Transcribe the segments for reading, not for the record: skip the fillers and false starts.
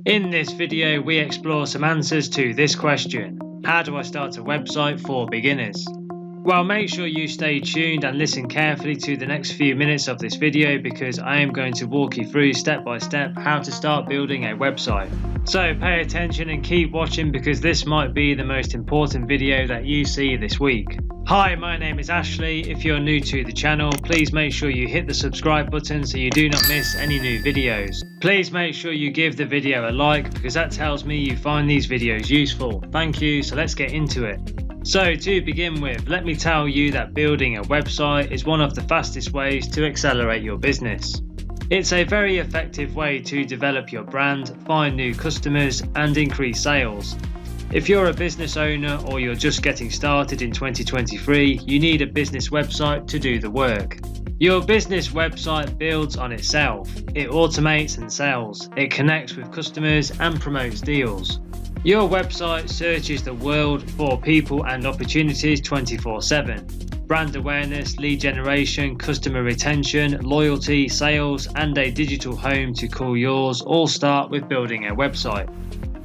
In this video, we explore some answers to this question: how do I start a website for beginners? Well, make sure you stay tuned and listen carefully to the next few minutes of this video, because I am going to walk you through step by step how to start building a website. So pay attention and keep watching, because this might be the most important video that you see this week. Hi, my name is Ashley. If you're new to the channel, please make sure you hit the subscribe button so you do not miss any new videos. Please make sure you give the video a like, because that tells me you find these videos useful. Thank you, so let's get into it. So to begin with, let me tell you that building a website is one of the fastest ways to accelerate your business. It's a very effective way to develop your brand, find new customers, and increase sales. If you're a business owner or you're just getting started in 2023, you need a business website to do the work. Your business website builds on itself. It automates and sells. It connects with customers and promotes deals. Your website searches the world for people and opportunities 24/7. Brand awareness, lead generation, customer retention, loyalty, sales, and a digital home to call yours all start with building a website.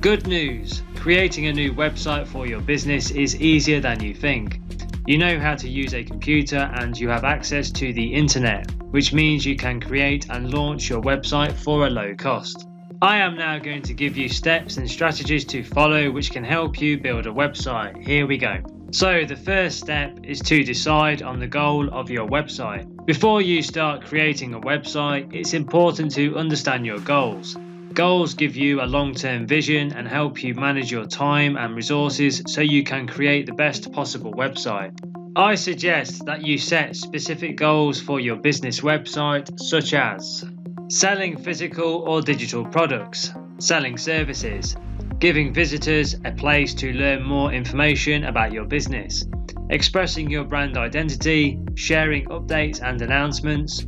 Good news: creating a new website for your business is easier than you think. You know how to use a computer and you have access to the internet, which means you can create and launch your website for a low cost. I am now going to give you steps and strategies to follow which can help you build a website. Here we go. So the first step is to decide on the goal of your website. Before you start creating a website, it's important to understand your goals. Goals give you a long-term vision and help you manage your time and resources so you can create the best possible website. I suggest that you set specific goals for your business website, such as selling physical or digital products, selling services, giving visitors a place to learn more information about your business, expressing your brand identity, sharing updates and announcements,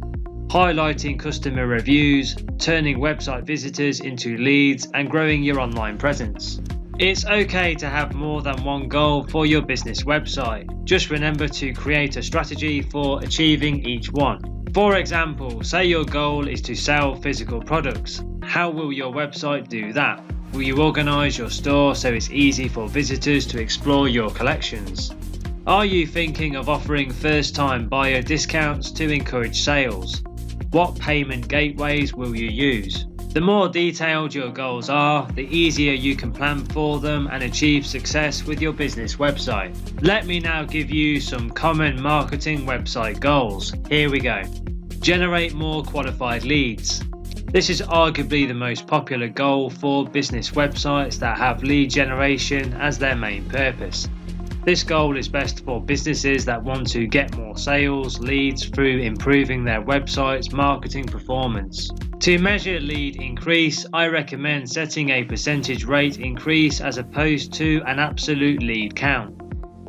highlighting customer reviews, turning website visitors into leads, and growing your online presence. It's okay to have more than one goal for your business website. Just remember to create a strategy for achieving each one. For example, say your goal is to sell physical products. How will your website do that? Will you organize your store so it's easy for visitors to explore your collections? Are you thinking of offering first-time buyer discounts to encourage sales? What payment gateways will you use? The more detailed your goals are, the easier you can plan for them and achieve success with your business website. Let me now give you some common marketing website goals. Here we go. Generate more qualified leads. This is arguably the most popular goal for business websites that have lead generation as their main purpose. This goal is best for businesses that want to get more sales leads through improving their website's marketing performance. To measure lead increase, I recommend setting a percentage rate increase as opposed to an absolute lead count.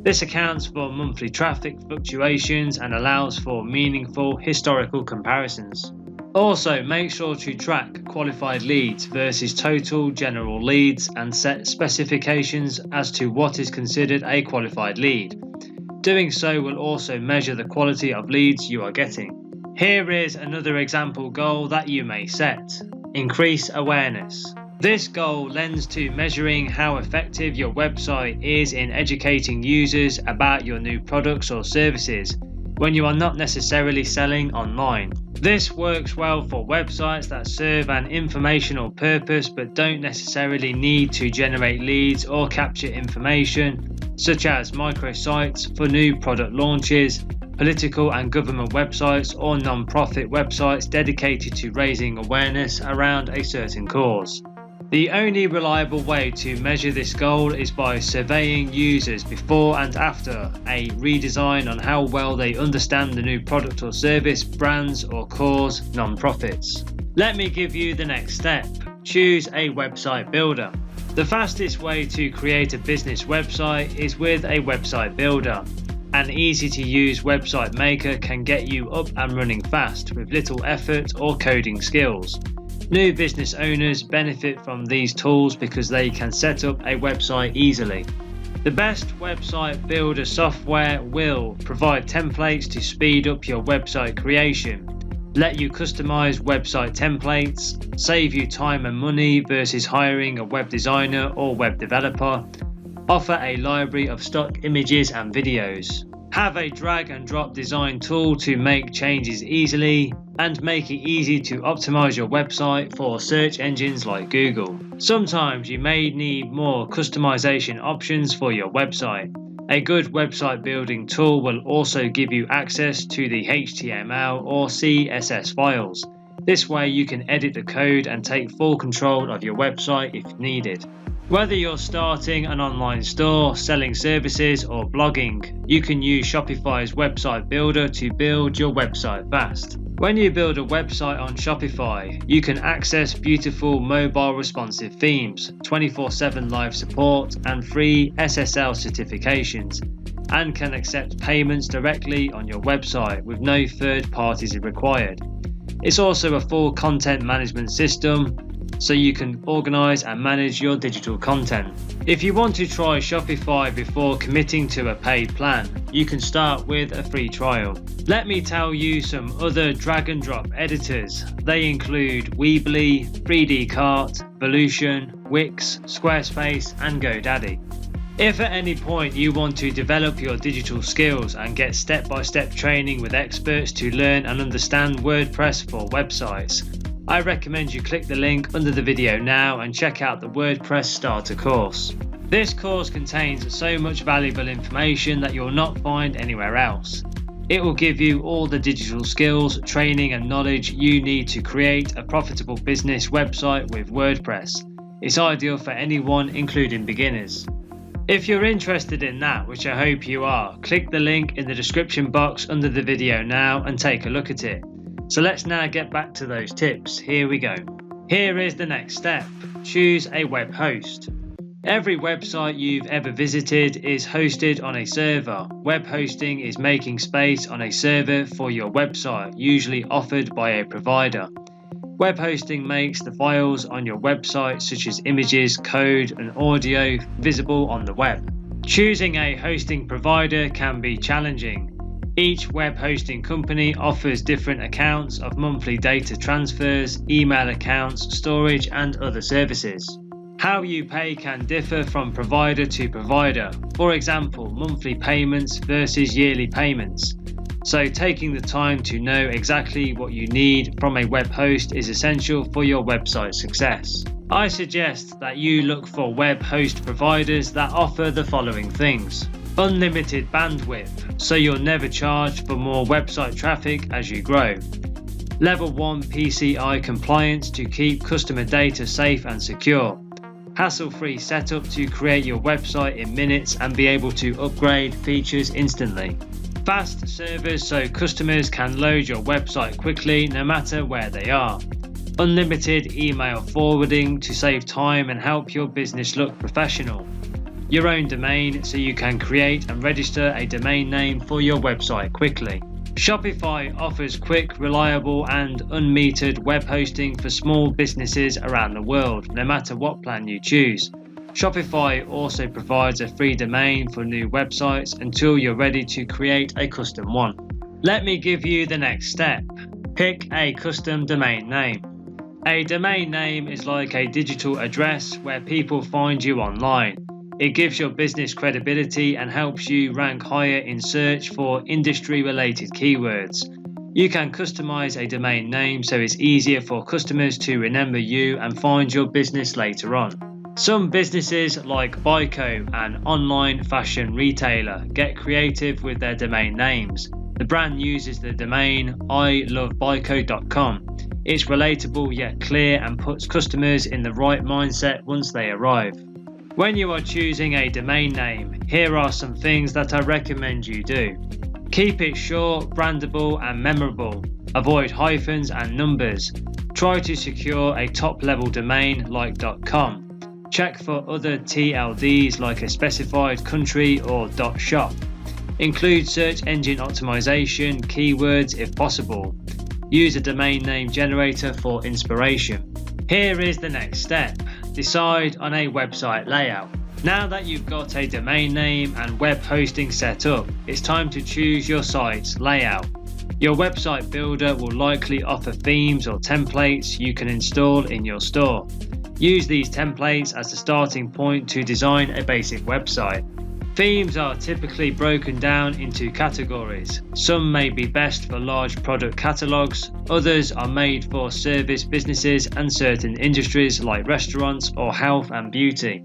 This accounts for monthly traffic fluctuations and allows for meaningful historical comparisons. Also, make sure to track qualified leads versus total general leads and set specifications as to what is considered a qualified lead. Doing so will also measure the quality of leads you are getting. Here is another example goal that you may set. Increase awareness. This goal lends to measuring how effective your website is in educating users about your new products or services when you are not necessarily selling online. This works well for websites that serve an informational purpose but don't necessarily need to generate leads or capture information, such as microsites for new product launches, political and government websites, or non-profit websites dedicated to raising awareness around a certain cause. The only reliable way to measure this goal is by surveying users before and after a redesign on how well they understand the new product or service, brands or cause, non-profits. Let me give you the next step. Choose a website builder. The fastest way to create a business website is with a website builder. An easy-to-use website maker can get you up and running fast with little effort or coding skills. New business owners benefit from these tools because they can set up a website easily. The best website builder software will provide templates to speed up your website creation. let you customize website templates, save you time and money versus hiring a web designer or web developer, offer a library of stock images and videos, have a drag and drop design tool to make changes easily, and make it easy to optimize your website for search engines like Google. Sometimes you may need more customization options for your website. A good website building tool will also give you access to the HTML or CSS files. This way you can edit the code and take full control of your website if needed. Whether you're starting an online store, selling services, or blogging, you can use Shopify's website builder to build your website fast. When you build a website on Shopify, you can access beautiful mobile responsive themes, 24/7 live support, and free SSL certifications, and can accept payments directly on your website with no third parties required. It's also a full content management system, so you can organize and manage your digital content. If you want to try Shopify before committing to a paid plan, you can start with a free trial. Let me tell you some other drag and drop editors. They include Weebly, 3D Cart, Volution, Wix, Squarespace, and GoDaddy. If at any point you want to develop your digital skills and get step-by-step training with experts to learn and understand WordPress for websites, I recommend you click the link under the video now and check out the WordPress Starter course. This course contains so much valuable information that you'll not find anywhere else. It will give you all the digital skills, training and knowledge you need to create a profitable business website with WordPress. It's ideal for anyone, including beginners. If you're interested in that, which I hope you are, click the link in the description box under the video now and take a look at it. So let's now get back to those tips. Here we go. Here is the next step. Choose a web host. Every website you've ever visited is hosted on a server. Web hosting is making space on a server for your website, usually offered by a provider. Web hosting makes the files on your website, such as images, code, and audio, visible on the web. Choosing a hosting provider can be challenging. Each web hosting company offers different accounts of monthly data transfers, email accounts, storage, and other services. How you pay can differ from provider to provider. For example, monthly payments versus yearly payments. So taking the time to know exactly what you need from a web host is essential for your website success. I suggest that you look for web host providers that offer the following things. Unlimited bandwidth, so you'll never charge for more website traffic as you grow. Level 1 PCI compliance to keep customer data safe and secure. Hassle-free setup to create your website in minutes and be able to upgrade features instantly. Fast servers so customers can load your website quickly no matter where they are. Unlimited email forwarding to save time and help your business look professional. Your own domain so you can create and register a domain name for your website quickly. Shopify offers quick, reliable and unmetered web hosting for small businesses around the world, no matter what plan you choose. Shopify also provides a free domain for new websites until you're ready to create a custom one. Let me give you the next step. Pick a custom domain name. A domain name is like a digital address where people find you online. It gives your business credibility and helps you rank higher in search for industry-related keywords. You can customize a domain name so it's easier for customers to remember you and find your business later on. Some businesses like Biko, an online fashion retailer, get creative with their domain names. The brand uses the domain ilovebiko.com. It's relatable yet clear and puts customers in the right mindset once they arrive. When you are choosing a domain name, here are some things that I recommend you do. Keep it short, brandable and memorable. Avoid hyphens and numbers. Try to secure a top-level domain like .com. Check for other TLDs like a specified country or .shop. Include search engine optimization keywords if possible. Use a domain name generator for inspiration. Here is the next step. Decide on a website layout. Now that you've got a domain name and web hosting set up, it's time to choose your site's layout. Your website builder will likely offer themes or templates you can install in your store. Use these templates as a starting point to design a basic website. Themes are typically broken down into categories. Some may be best for large product catalogs, others are made for service businesses and certain industries like restaurants or health and beauty.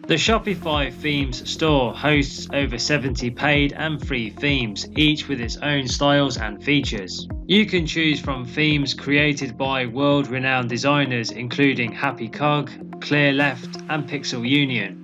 The Shopify Themes store hosts over 70 paid and free themes, each with its own styles and features. You can choose from themes created by world-renowned designers including Happy Cog, Clear Left and Pixel Union.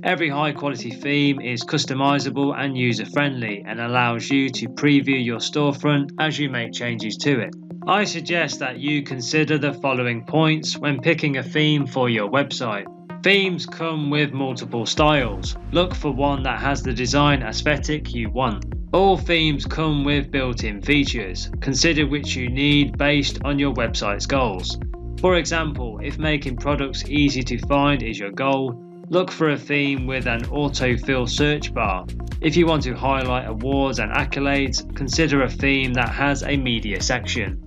Every high-quality theme is customizable and user-friendly and allows you to preview your storefront as you make changes to it. I suggest that you consider the following points when picking a theme for your website. Themes come with multiple styles. Look for one that has the design aesthetic you want. All themes come with built-in features. Consider which you need based on your website's goals. For example, if making products easy to find is your goal, look for a theme with an autofill search bar. If you want to highlight awards and accolades, consider a theme that has a media section.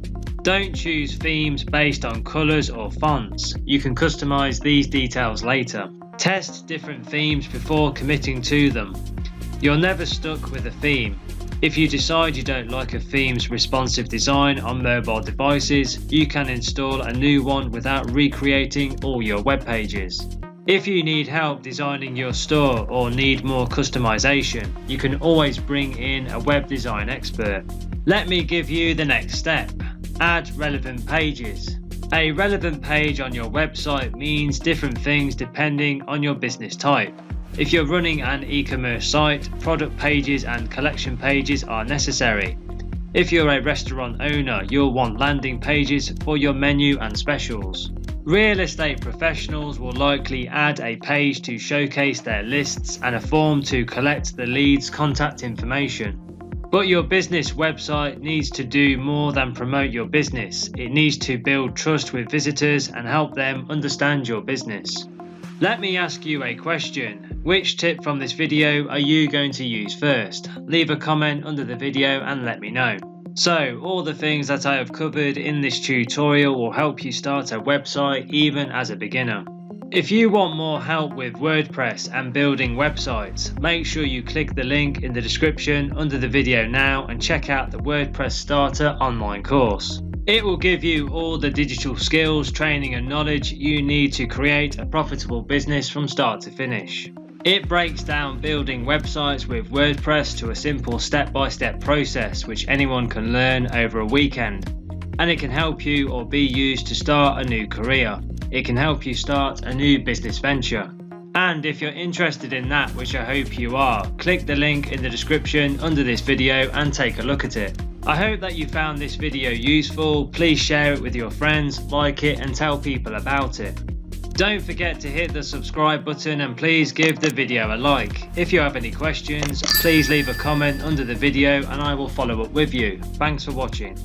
Don't choose themes based on colors or fonts. You can customize these details later. Test different themes before committing to them. You're never stuck with a theme. If you decide you don't like a theme's responsive design on mobile devices, you can install a new one without recreating all your web pages. If you need help designing your store or need more customization, you can always bring in a web design expert. Let me give you the next step. Add relevant pages. A relevant page on your website means different things depending on your business type. If you're running an e-commerce site, product pages and collection pages are necessary. If you're a restaurant owner, you'll want landing pages for your menu and specials. Real estate professionals will likely add a page to showcase their lists and a form to collect the lead's contact information. But your business website needs to do more than promote your business. It needs to build trust with visitors and help them understand your business. Let me ask you a question. Which tip from this video are you going to use first? Leave a comment under the video and let me know. So, all the things that I have covered in this tutorial will help you start a website even as a beginner. If you want more help with WordPress and building websites, make sure you click the link in the description under the video now and check out the WordPress Starter online course. It will give you all the digital skills, training and knowledge you need to create a profitable business from start to finish. It breaks down building websites with WordPress to a simple step-by-step process which anyone can learn over a weekend. And it can help you or be used to start a new career. It can help you start a new business venture. And if you're interested in that, which I hope you are, click the link in the description under this video and take a look at it. I hope that you found this video useful. Please share it with your friends, like it and tell people about it. Don't forget to hit the subscribe button and please give the video a like. If you have any questions, please leave a comment under the video and I will follow up with you. Thanks for watching.